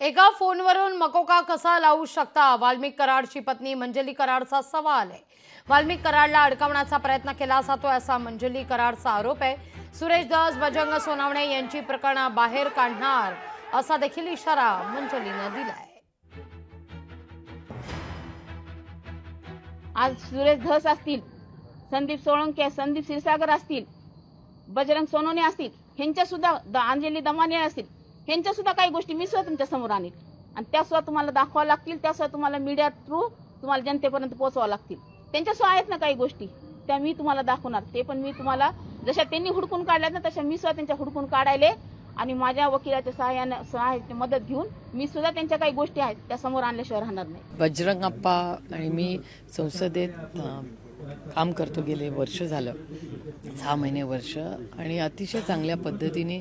एका फोनवरून मकोका कसा लावू शकता? वाल्मिक कराडची पत्नी मंजली कराडचा सवाल आहे। वाल्मिक कराडला अडकवण्याचा प्रयत्न केला जातोय असा मंजली कराडचा आरोप आहे। सुरेश धस, बजरंग सोनवणे यांची प्रकरण बाहेर काढणार असा देखील इशारा मंजलीने दिलाय। आज सुरेश धस असतील, संदीप सोळंके, संदीप क्षीरसागर असतील, बजरंग सोनवणे असतील, ह्यांच्या सुद्धा अंजली दमाने असतील, ह्यांच्या सुद्धा काही गोष्टी मी सुद्धा तुमच्या समोर आणील आणि त्या सुद्धा तुम्हाला दाखवा लागतील, त्या सुद्धा तुम्हाला मीडिया थ्रू तुम्हाला जनतेपर्यंत पोहोचवा लागतील। त्यांच्या सुद्धा आहेत ना काही गोष्टी, त्या मी तुम्हाला दाखवणार। ते पण मी तुम्हाला जशा त्यांनी हुडकून काढल्यात ना तशा मी सुद्धा त्यांच्या हुडकून काढायले आणि माझ्या वकिलाच्या सहाय्याने मदत घेऊन मी सुद्धा त्यांच्या काही गोष्टी आहेत त्या समोर आणल्याशिवाय राहणार नाही। बजरंग अप्पा आणि मी संसदेत काम करतो, गेले वर्ष झालं, 6 महिने वर्ष, आणि अतिशय चांगल्या पद्धतीने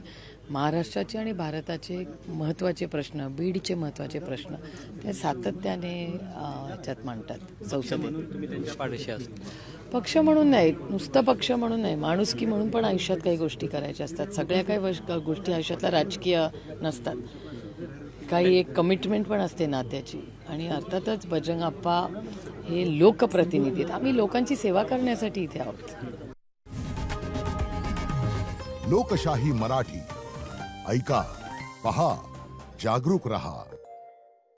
महाराष्ट्राचे आणि भारताचे महत्त्वाचे प्रश्न, बीडचे महत्त्वाचे प्रश्न ते सातत्याने याच्यात मांडतात संसदेत। तुम्ही त्यांच्या पाठीशी असता पक्ष म्हणून नाही, नुसतं पक्ष म्हणून नाही, माणुसकी म्हणून पण आयुष्यात काही गोष्टी करायच्या असतात। सगळ्या काही गोष्टी आयुष्यातल्या राजकीय नसतात, काही एक कमिटमेंट पण असते नात्याची। आणि अर्थातच बजरंग अप्पा हे लोकप्रतिनिधी आहेत, आम्ही लोकांची सेवा करण्यासाठी इथे आहोत। लोकशाही मराठी ऐका, पहा, जागरूक रहा।